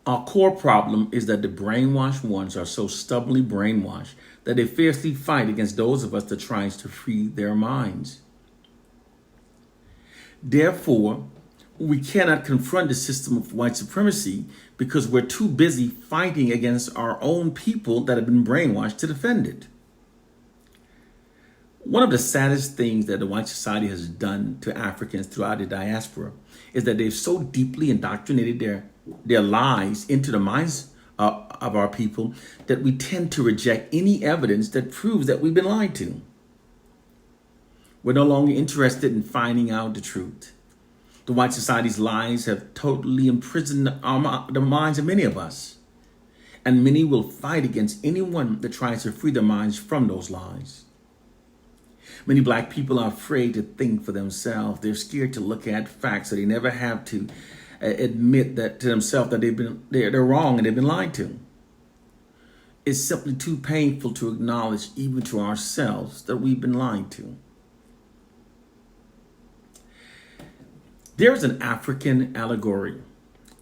Our core problem is that the brainwashed ones are so stubbornly brainwashed that they fiercely fight against those of us that tries to free their minds. Therefore, we cannot confront the system of white supremacy because we're too busy fighting against our own people that have been brainwashed to defend it. One of the saddest things that the white society has done to Africans throughout the diaspora is that they've so deeply indoctrinated their lies into the minds of our people that we tend to reject any evidence that proves that we've been lied to. We're no longer interested in finding out the truth. The white society's lies have totally imprisoned the minds of many of us, and many will fight against anyone that tries to free their minds from those lies. Many black people are afraid to think for themselves. They're scared to look at facts, so they never have to admit that to themselves that they're wrong and they've been lied to. It's simply too painful to acknowledge, even to ourselves, that we've been lied to. There is an African allegory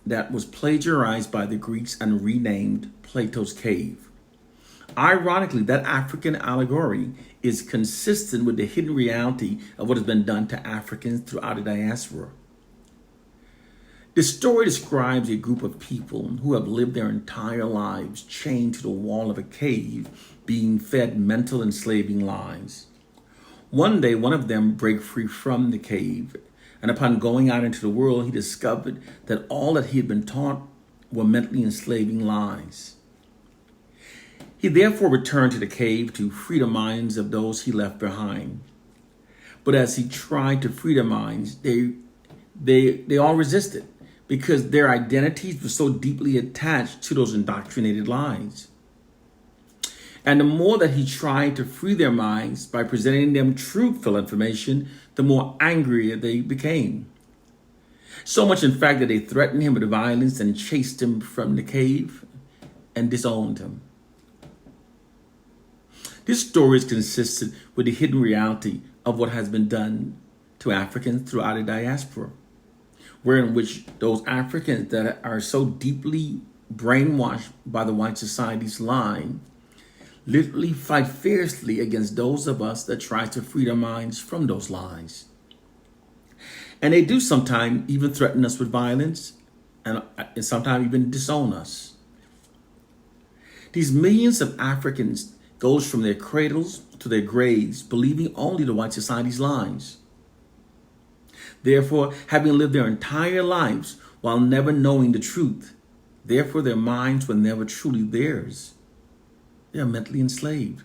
that was plagiarized by the Greeks and renamed Plato's Cave. Ironically, that African allegory is consistent with the hidden reality of what has been done to Africans throughout the diaspora. The story describes a group of people who have lived their entire lives chained to the wall of a cave, being fed mental enslaving lies. One day, one of them break free from the cave, and upon going out into the world, he discovered that all that he had been taught were mentally enslaving lies. He therefore returned to the cave to free the minds of those he left behind. But as he tried to free their minds, they all resisted because their identities were so deeply attached to those indoctrinated lies. And the more that he tried to free their minds by presenting them truthful information, the more angrier they became. So much, in fact, that they threatened him with violence and chased him from the cave and disowned him. This story is consistent with the hidden reality of what has been done to Africans throughout the diaspora, wherein which those Africans that are so deeply brainwashed by the white society's lie literally fight fiercely against those of us that try to free their minds from those lies. And they do sometimes even threaten us with violence and sometimes even disown us. These millions of Africans goes from their cradles to their graves, believing only the white society's lies. Therefore, having lived their entire lives while never knowing the truth, therefore their minds were never truly theirs. They are mentally enslaved.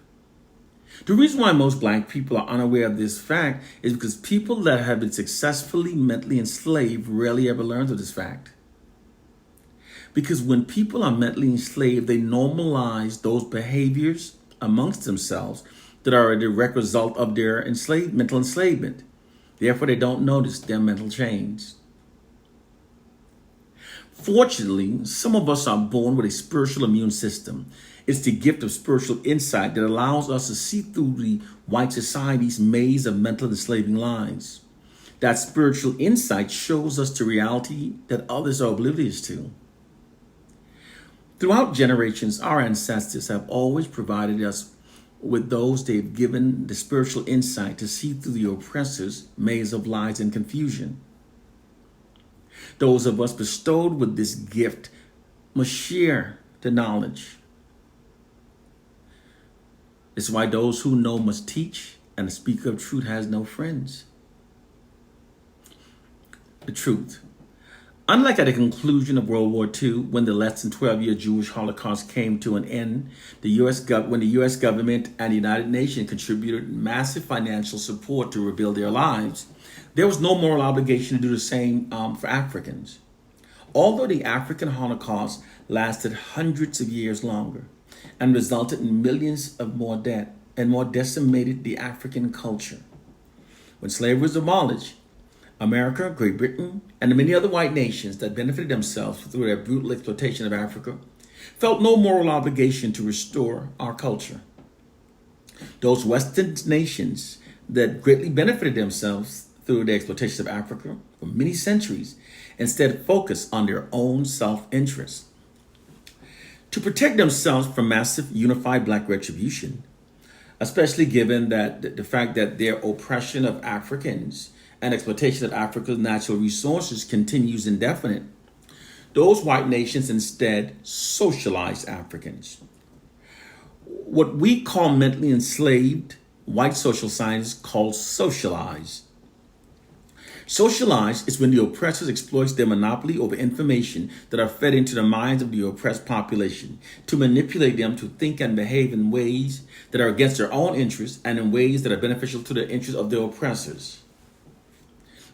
The reason why most black people are unaware of this fact is because people that have been successfully mentally enslaved rarely ever learn of this fact. Because when people are mentally enslaved, they normalize those behaviors amongst themselves that are a direct result of their mental enslavement. Therefore, they don't notice their mental change. Fortunately, some of us are born with a spiritual immune system. It's the gift of spiritual insight that allows us to see through the white society's maze of mental enslaving lies. That spiritual insight shows us the reality that others are oblivious to. Throughout generations, our ancestors have always provided us with those they've given the spiritual insight to see through the oppressor's maze of lies and confusion. Those of us bestowed with this gift must share the knowledge. It's why those who know must teach, and the speaker of truth has no friends. The truth. Unlike at the conclusion of World War II, when the less than 12-year Jewish Holocaust came to an end, when the U.S. government and the United Nations contributed massive financial support to rebuild their lives, there was no moral obligation to do the same for Africans. Although the African Holocaust lasted hundreds of years longer and resulted in millions of more debt and more decimated the African culture. When slavery was abolished, America, Great Britain, and the many other white nations that benefited themselves through their brutal exploitation of Africa felt no moral obligation to restore our culture. Those Western nations that greatly benefited themselves through the exploitation of Africa for many centuries instead focused on their own self-interest to protect themselves from massive unified black retribution, especially given that the fact that their oppression of Africans and exploitation of Africa's natural resources continues indefinite. Those white nations instead socialized Africans. What we call mentally enslaved, white social scientists call socialized. Socialized is when the oppressors exploit their monopoly over information that are fed into the minds of the oppressed population to manipulate them to think and behave in ways that are against their own interests and in ways that are beneficial to the interests of their oppressors.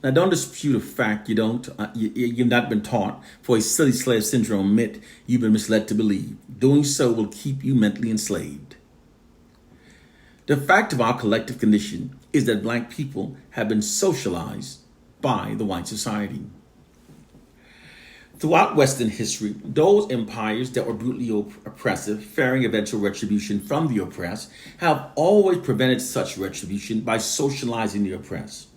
Now, don't dispute a fact you've not been taught for a silly slave syndrome myth you've been misled to believe. Doing so will keep you mentally enslaved. The fact of our collective condition is that black people have been socialized by the white society. Throughout Western history, those empires that were brutally oppressive, fearing eventual retribution from the oppressed, have always prevented such retribution by socializing the oppressed.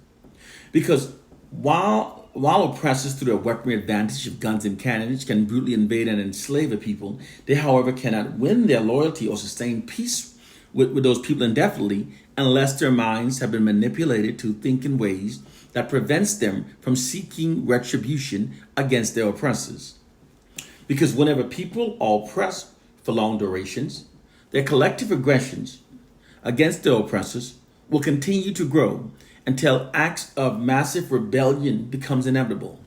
Because while oppressors through their weaponry advantage of guns and cannons can brutally invade and enslave a people, they however cannot win their loyalty or sustain peace with those people indefinitely unless their minds have been manipulated to think in ways that prevents them from seeking retribution against their oppressors. Because whenever people are oppressed for long durations, their collective aggressions against their oppressors will continue to grow until acts of massive rebellion becomes inevitable.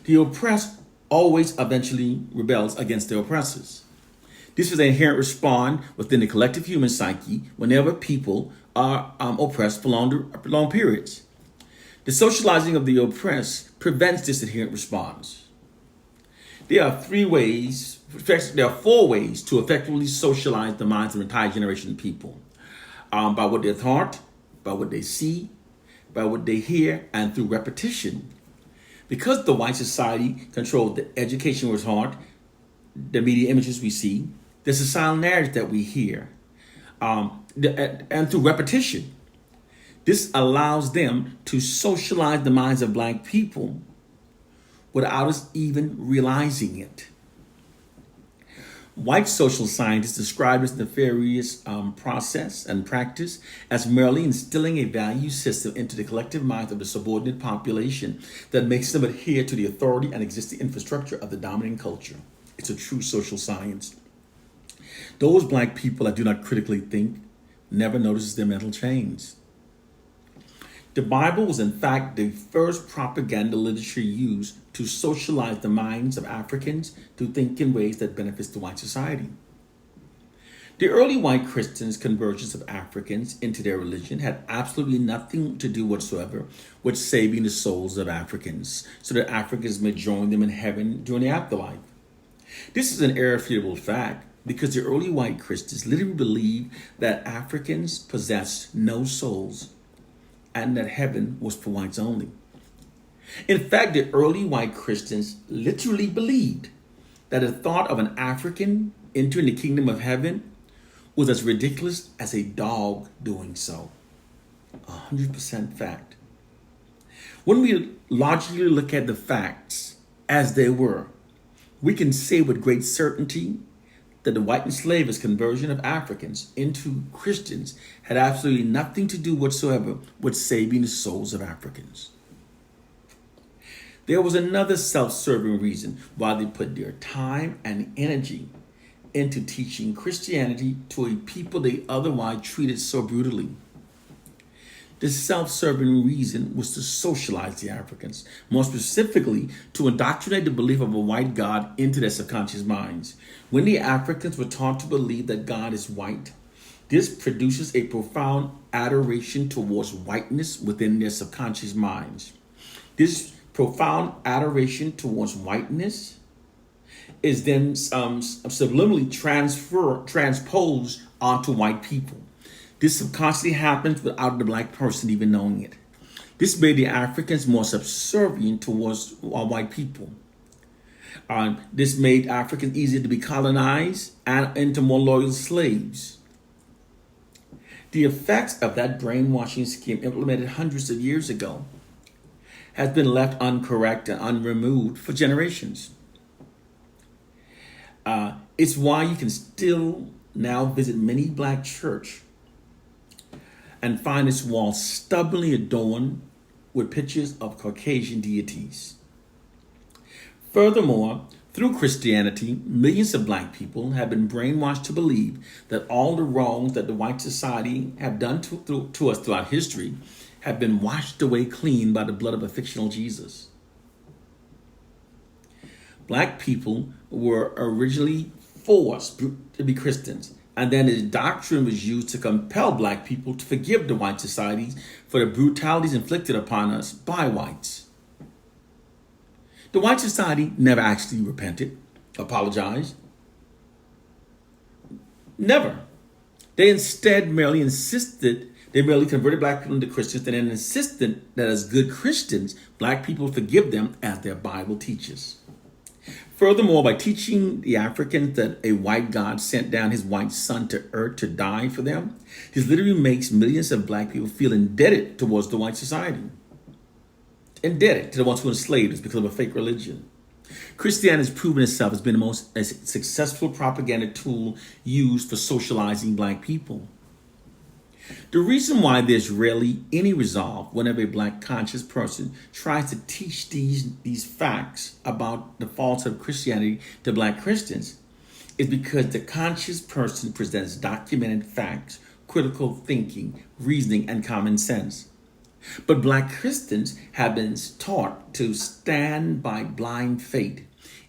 The oppressed always eventually rebels against their oppressors. This is an inherent response within the collective human psyche whenever people are oppressed for long periods. The socializing of the oppressed prevents this inherent response. There are four ways to effectively socialize the minds of an entire generation of people. By what they're taught, by what they see, by what they hear, and through repetition. Because the white society controls the education we're taught, the media images we see, the societal narrative that we hear, and through repetition. This allows them to socialize the minds of black people without us even realizing it. White social scientists describe this nefarious process and practice as merely instilling a value system into the collective minds of the subordinate population that makes them adhere to the authority and existing infrastructure of the dominant culture. It's a true social science. Those black people that do not critically think never notice their mental chains. The Bible was in fact the first propaganda literature used to socialize the minds of Africans to think in ways that benefits the white society. The early white Christians' conversions of Africans into their religion had absolutely nothing to do whatsoever with saving the souls of Africans so that Africans may join them in heaven during the afterlife. This is an irrefutable fact because the early white Christians literally believed that Africans possessed no souls and that heaven was for whites only. In fact, the early white Christians literally believed that the thought of an African entering the kingdom of heaven was as ridiculous as a dog doing so. 100% fact. When we logically look at the facts as they were, we can say with great certainty that the white enslavers' conversion of Africans into Christians had absolutely nothing to do whatsoever with saving the souls of Africans. There was another self-serving reason why they put their time and energy into teaching Christianity to a people they otherwise treated so brutally. The self-serving reason was to socialize the Africans, more specifically to indoctrinate the belief of a white God into their subconscious minds. When the Africans were taught to believe that God is white, this produces a profound adoration towards whiteness within their subconscious minds. This profound adoration towards whiteness is then subliminally transposed onto white people. This subconsciously happens without the black person even knowing it. This made the Africans more subservient towards white people. This made Africans easier to be colonized and into more loyal slaves. The effects of that brainwashing scheme implemented hundreds of years ago has been left uncorrected and unremoved for generations. It's why you can still now visit many black church and find its walls stubbornly adorned with pictures of Caucasian deities. Furthermore, through Christianity, millions of black people have been brainwashed to believe that all the wrongs that the white society have done to us throughout history have been washed away clean by the blood of a fictional Jesus. Black people were originally forced to be Christians, and then his doctrine was used to compel black people to forgive the white societies for the brutalities inflicted upon us by whites. The white society never actually repented, apologized. Never. They instead merely converted black people into Christians and then insisted that as good Christians, black people forgive them as their Bible teaches. Furthermore, by teaching the Africans that a white God sent down his white son to earth to die for them, this literally makes millions of black people feel indebted towards the white society. Indebted to the ones who enslaved us because of a fake religion. Christianity has proven itself as being the most successful propaganda tool used for socializing black people. The reason why there's rarely any resolve whenever a black conscious person tries to teach these facts about the faults of Christianity to black Christians is because the conscious person presents documented facts, critical thinking, reasoning, and common sense. But black Christians have been taught to stand by blind faith,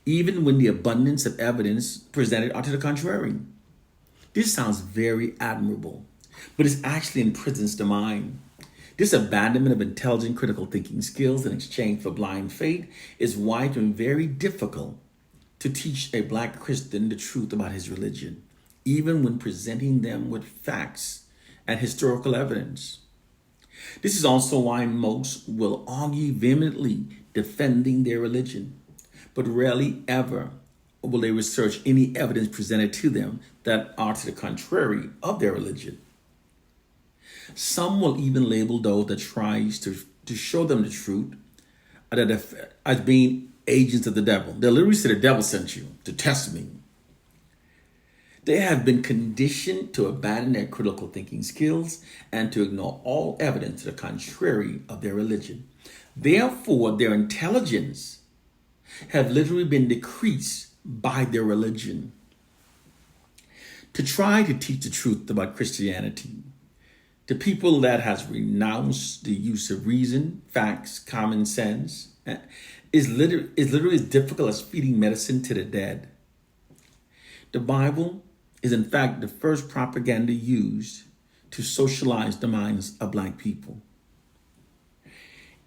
even when the abundance of evidence presented are to the contrary. This sounds very admirable, but it actually imprisons the mind. This abandonment of intelligent critical thinking skills in exchange for blind faith is why it's been very difficult to teach a black Christian the truth about his religion, even when presenting them with facts and historical evidence. This is also why most will argue vehemently defending their religion, but rarely ever will they research any evidence presented to them that are to the contrary of their religion. Some will even label those that tries to show them the truth as being agents of the devil. They'll literally say the devil sent you to test me. They have been conditioned to abandon their critical thinking skills and to ignore all evidence to the contrary of their religion. Therefore, their intelligence have literally been decreased by their religion. To try to teach the truth about Christianity to people that has renounced the use of reason, facts, common sense, is literally as difficult as feeding medicine to the dead. The Bible is in fact the first propaganda used to socialize the minds of black people.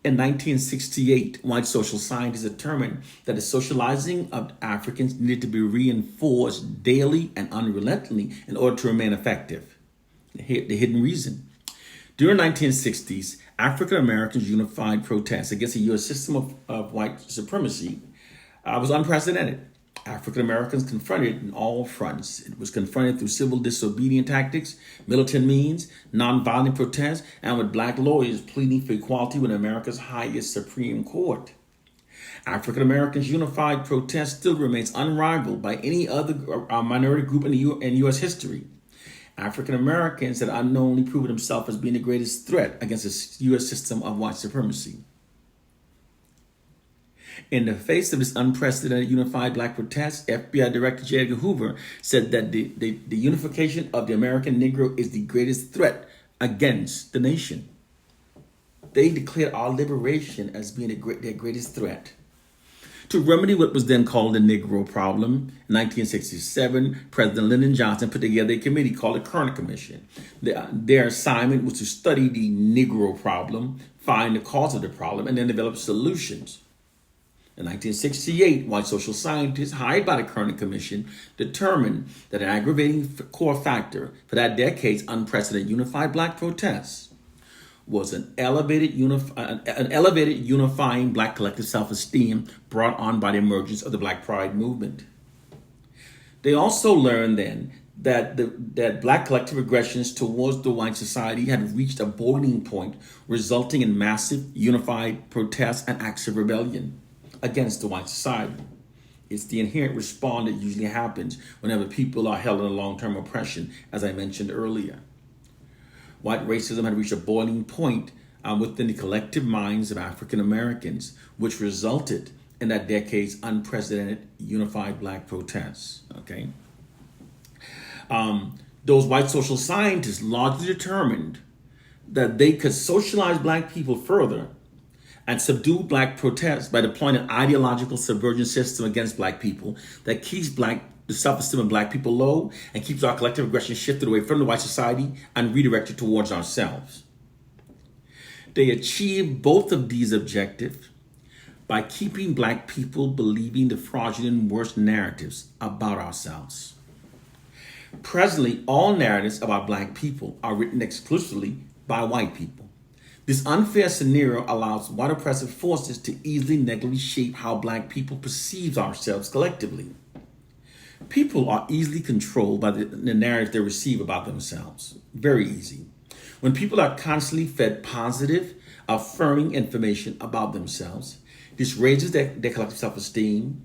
In 1968, white social scientists determined that the socializing of Africans needed to be reinforced daily and unrelentingly in order to remain effective. The hidden reason. During the 1960s, African Americans' unified protests against the U.S. system of white supremacy was unprecedented. African Americans confronted it in all fronts. It was confronted through civil disobedience tactics, militant means, nonviolent protests, and with black lawyers pleading for equality with America's highest Supreme Court. African Americans' unified protest still remains unrivaled by any other minority group in U.S. history. African Americans had unknowingly proven themselves as being the greatest threat against the U.S. system of white supremacy. In the face of this unprecedented unified black protest, FBI Director J. Edgar Hoover said that the unification of the American Negro is the greatest threat against the nation. They declared our liberation as being their greatest threat. To remedy what was then called the Negro problem, in 1967, President Lyndon Johnson put together a committee called the Kerner Commission. Their assignment was to study the Negro problem, find the cause of the problem, and then develop solutions. In 1968, white social scientists hired by the Kerner Commission determined that an aggravating core factor for that decade's unprecedented unified black protests was an elevated unifying black collective self-esteem brought on by the emergence of the Black Pride movement. They also learned then that black collective aggressions towards the white society had reached a boiling point, resulting in massive unified protests and acts of rebellion against the white society. It's the inherent response that usually happens whenever people are held in a long-term oppression, as I mentioned earlier. White racism had reached a boiling point within the collective minds of African Americans, which resulted in that decade's unprecedented unified black protests. Okay, those white social scientists largely determined that they could socialize black people further and subdue black protests by deploying an ideological subversion system against black people that keeps the self-esteem of black people low and keeps our collective aggression shifted away from the white society and redirected towards ourselves. They achieved both of these objectives by keeping black people believing the fraudulent worst narratives about ourselves. Presently, all narratives about black people are written exclusively by white people. This unfair scenario allows white oppressive forces to easily negatively shape how black people perceive ourselves collectively. People are easily controlled by the narrative they receive about themselves. Very easy. When people are constantly fed positive, affirming information about themselves, this raises their collective self-esteem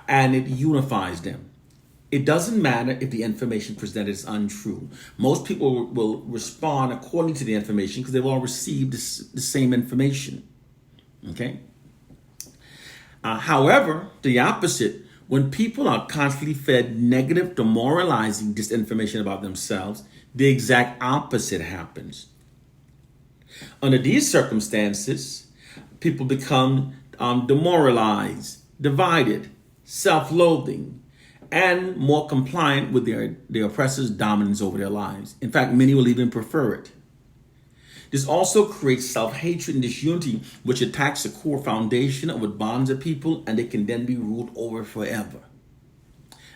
and it unifies them. It doesn't matter if the information presented is untrue. Most people will respond according to the information because they've all received the same information. Okay? However, the opposite, when people are constantly fed negative, demoralizing disinformation about themselves, the exact opposite happens. Under these circumstances, people become demoralized, divided, self-loathing, and more compliant with their oppressor's dominance over their lives. In fact, many will even prefer it. This also creates self-hatred and disunity, which attacks the core foundation of what bonds a people, and they can then be ruled over forever.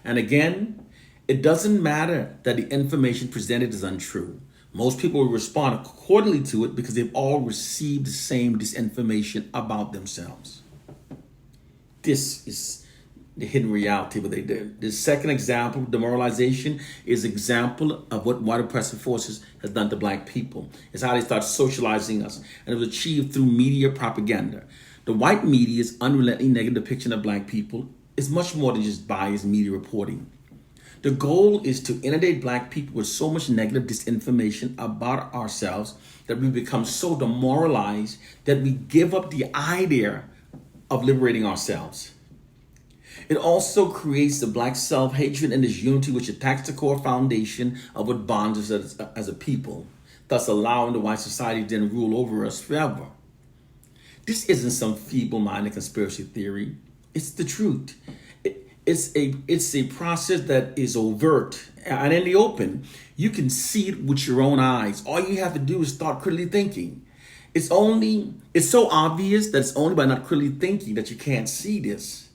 And again, it doesn't matter that the information presented is untrue. Most people will respond accordingly to it because they've all received the same disinformation about themselves. This is the hidden reality of what they did. The second example, demoralization, is an example of what white oppressive forces has done to black people. It's how they start socializing us, and it was achieved through media propaganda. The white media's unrelenting negative depiction of black people is much more than just biased media reporting. The goal is to inundate black people with so much negative disinformation about ourselves that we become so demoralized that we give up the idea of liberating ourselves. It also creates the black self-hatred and disunity which attacks the core foundation of what bonds us as a people, thus allowing the white society to then rule over us forever. This isn't some feeble-minded conspiracy theory. It's the truth. It's a process that is overt and in the open. You can see it with your own eyes. All you have to do is start critically thinking. It's so obvious that it's only by not critically thinking that you can't see this.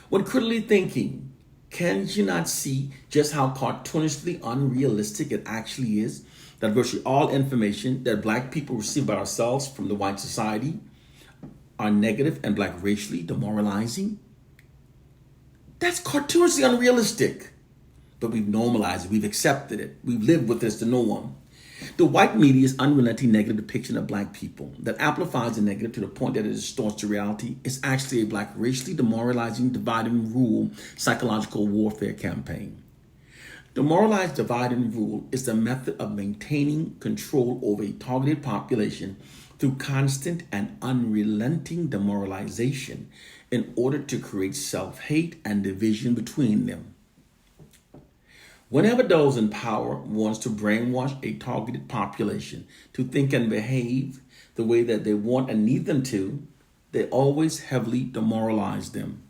When critically thinking, can you not see just how cartoonishly unrealistic it actually is that virtually all information that black people receive about ourselves from the white society are negative and black racially demoralizing? That's cartoonishly unrealistic. But we've normalized it, we've accepted it, we've lived with this to no one. The white media's unrelenting negative depiction of black people that amplifies the negative to the point that it distorts the reality is actually a black racially demoralizing, divide and rule psychological warfare campaign. Demoralize, divide and rule is the method of maintaining control over a targeted population through constant and unrelenting demoralization in order to create self-hate and division between them. Whenever those in power wants to brainwash a targeted population to think and behave the way that they want and need them to, they always heavily demoralize them.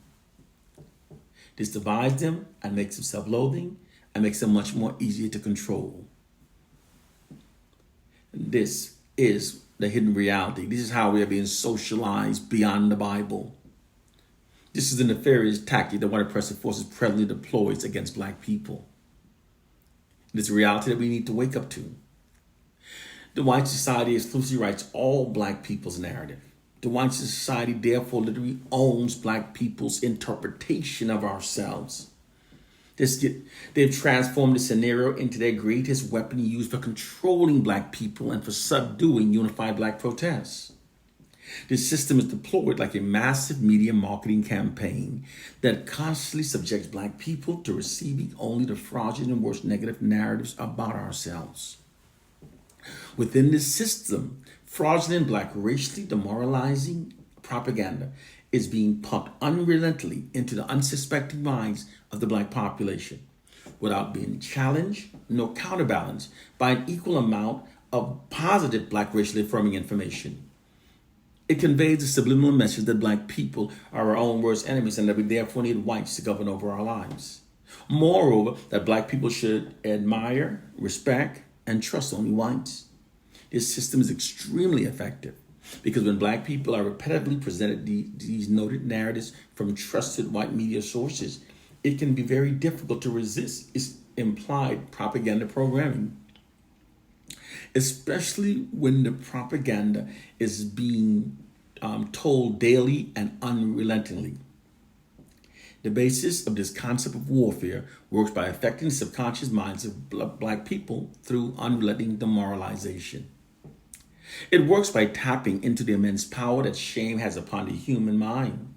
This divides them and makes them self-loathing and makes them much more easier to control. This is the hidden reality. This is how we are being socialized beyond the Bible. This is the nefarious tactic that white oppressive forces presently deploys against black people. It's a reality that we need to wake up to. The white society exclusively writes all black people's narrative. The white society therefore literally owns black people's interpretation of ourselves. They've transformed the scenario into their greatest weapon used for controlling black people and for subduing unified black protests. This system is deployed like a massive media marketing campaign that constantly subjects black people to receiving only the fraudulent and worst negative narratives about ourselves. Within this system, fraudulent black racially demoralizing propaganda is being pumped unrelentingly into the unsuspecting minds of the black population without being challenged nor counterbalanced by an equal amount of positive black racially affirming information. It conveys a subliminal message that black people are our own worst enemies and that we therefore need whites to govern over our lives. Moreover, that black people should admire, respect, and trust only whites. This system is extremely effective because when black people are repetitively presented these noted narratives from trusted white media sources, it can be very difficult to resist its implied propaganda programming, especially when the propaganda is being told daily and unrelentingly. The basis of this concept of warfare works by affecting the subconscious minds of black people through unrelenting demoralization. It works by tapping into the immense power that shame has upon the human mind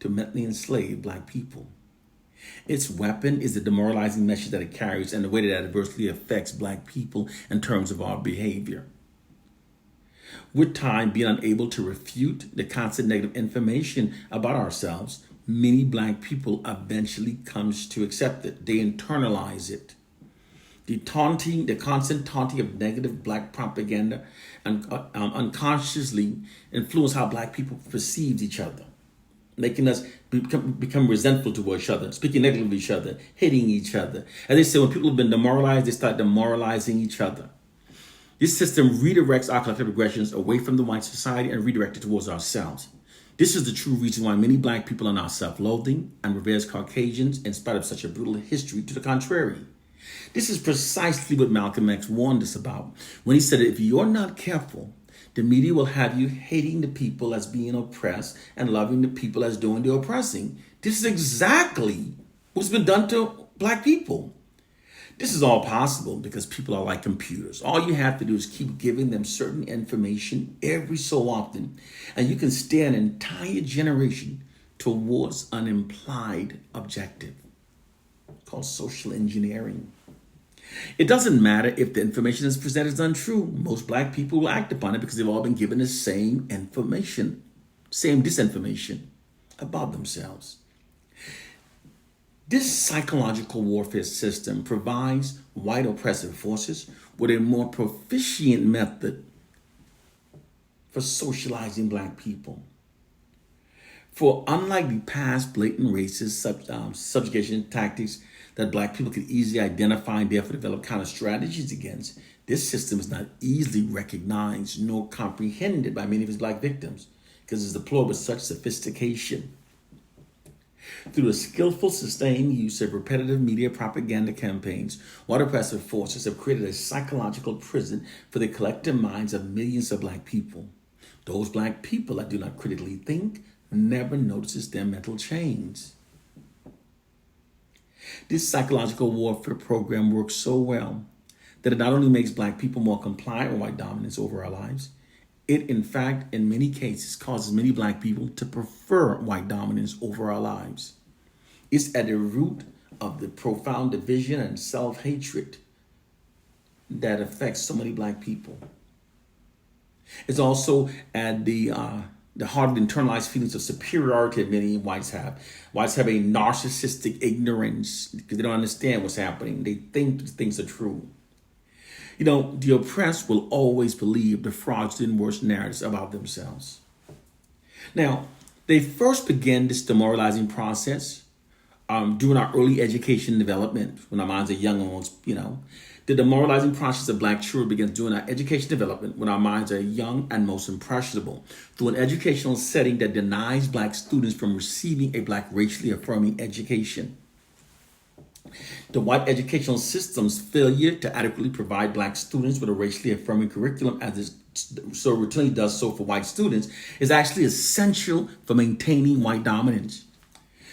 to mentally enslave black people. Its weapon is the demoralizing message that it carries and the way that it adversely affects black people in terms of our behavior. With time, being unable to refute the constant negative information about ourselves, many black people eventually comes to accept it. They internalize it. The constant taunting of negative black propaganda unconsciously influence how black people perceive each other, making us become resentful to each other, speaking negatively of each other, hating each other. As they say, when people have been demoralized, they start demoralizing each other. This system redirects our collective aggressions away from the white society and redirected towards ourselves. This is the true reason why many black people are now self-loathing and reveres Caucasians in spite of such a brutal history to the contrary. This is precisely what Malcolm X warned us about when he said that if you're not careful, the media will have you hating the people as being oppressed and loving the people as doing the oppressing. This is exactly what's been done to black people. This is all possible because people are like computers. All you have to do is keep giving them certain information every so often, and you can steer an entire generation towards an implied objective called social engineering. It doesn't matter if the information is presented as untrue. Most black people will act upon it because they've all been given the same information, same disinformation about themselves. This psychological warfare system provides white oppressive forces with a more proficient method for socializing black people. For unlike the past blatant racist subjugation tactics that black people could easily identify and therefore develop counter strategies against, this system is not easily recognized nor comprehended by many of its black victims because it's deployed with such sophistication. Through the skillful, sustained use of repetitive media propaganda campaigns, white oppressive forces have created a psychological prison for the collective minds of millions of black people. Those black people that do not critically think never notices their mental chains. This psychological warfare program works so well that it not only makes black people more compliant with white dominance over our lives, it in fact, in many cases, causes many black people to prefer white dominance over our lives. It's at the root of the profound division and self-hatred that affects so many black people. It's also at the heart of the internalized feelings of superiority that many whites have. Whites have a narcissistic ignorance because they don't understand what's happening. They think things are true. You know, the oppressed will always believe the fraudulent worst narratives about themselves. Now, they first began this demoralizing process during our early education development, when our minds are young, The demoralizing process of black children begins during our education development when our minds are young and most impressionable, through an educational setting that denies black students from receiving a black racially affirming education. The white educational system's failure to adequately provide black students with a racially affirming curriculum, as it so routinely does so for white students, is actually essential for maintaining white dominance.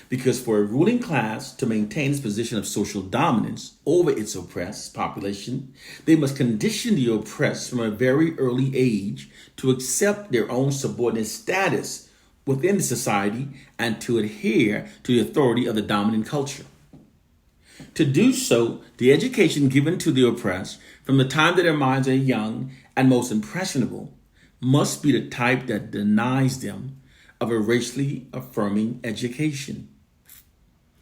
Because for a ruling class to maintain its position of social dominance over its oppressed population, they must condition the oppressed from a very early age to accept their own subordinate status within the society and to adhere to the authority of the dominant culture. To do so, the education given to the oppressed from the time that their minds are young and most impressionable must be the type that denies them of a racially affirming education.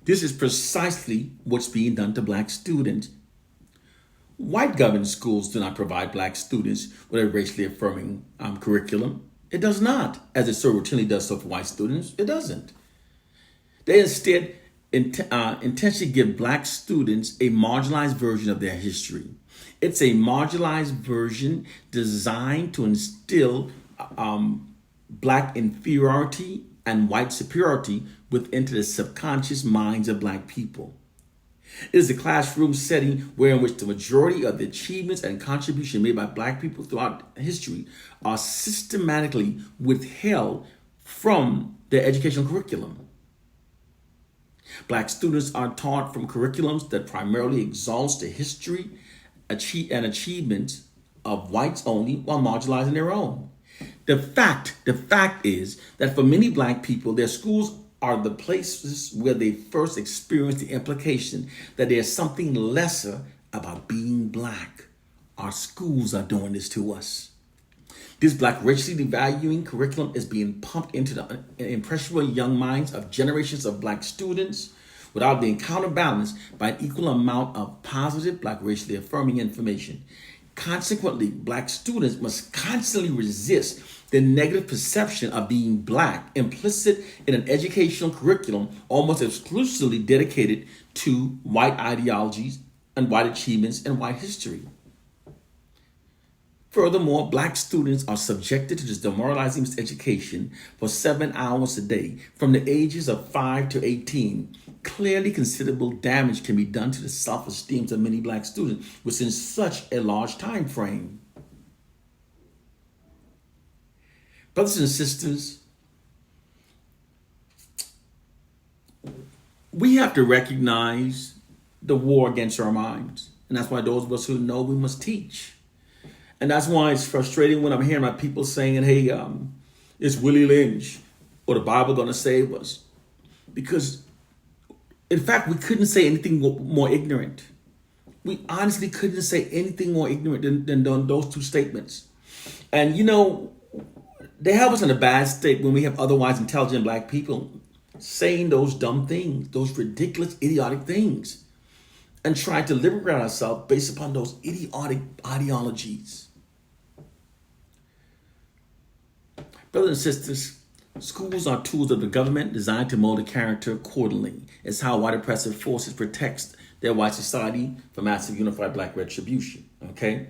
This is precisely what's being done to black students. White governed schools do not provide black students with a racially affirming curriculum. It does not, as it so routinely does so for white students. It doesn't. They instead intentionally give black students a marginalized version of their history. It's a marginalized version designed to instill black inferiority and white superiority within the subconscious minds of black people. It is a classroom setting where in which the majority of the achievements and contributions made by black people throughout history are systematically withheld from their educational curriculum. Black students are taught from curriculums that primarily exalts the history and achievements of whites only while marginalizing their own. The fact is that for many black people, their schools are the places where they first experience the implication that there's something lesser about being black. Our schools are doing this to us. This black racially devaluing curriculum is being pumped into the impressionable young minds of generations of black students without being counterbalanced by an equal amount of positive black racially affirming information. Consequently, black students must constantly resist the negative perception of being black implicit in an educational curriculum almost exclusively dedicated to white ideologies and white achievements and white history. Furthermore, black students are subjected to this demoralizing education for 7 hours a day from the ages of 5 to 18. Clearly, considerable damage can be done to the self-esteem of many black students within such a large time frame. Brothers and sisters, we have to recognize the war against our minds. And that's why those of us who know, we must teach. And that's why it's frustrating when I'm hearing my people saying, hey, it's Willie Lynch or the Bible going to save us. Because, in fact, we couldn't say anything more ignorant. We honestly couldn't say anything more ignorant than those two statements. And, you know, they have us in a bad state when we have otherwise intelligent black people saying those dumb things, those ridiculous, idiotic things, and trying to liberate ourselves based upon those idiotic ideologies. Brothers and sisters, schools are tools of the government designed to mold a character accordingly. It's how white oppressive forces protect their white society from massive unified black retribution, okay?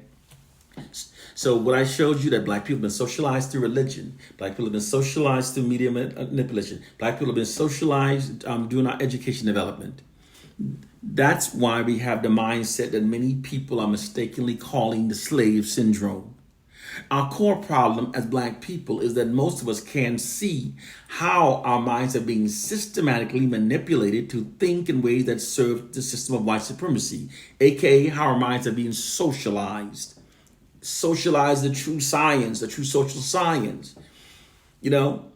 So what I showed you, that black people have been socialized through religion, black people have been socialized through media manipulation, black people have been socialized during our education development. That's why we have the mindset that many people are mistakenly calling the slave syndrome. Our core problem as black people is that most of us can't see how our minds are being systematically manipulated to think in ways that serve the system of white supremacy, aka how our minds are being socialized. Socialize the true science, the true social science. You know,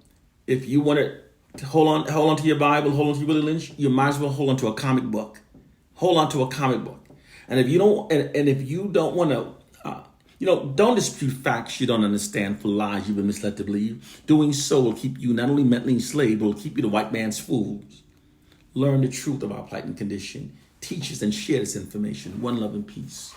if you want to hold on to your Bible, hold on to your Willie Lynch, you might as well hold on to a comic book. Hold on to a comic book. And if you don't, and if you don't want to, don't dispute facts you don't understand for lies you've been misled to believe. Doing so will keep you not only mentally enslaved, but will keep you the white man's fools. Learn the truth of our plight and condition. Teach us and share this information. One love and peace.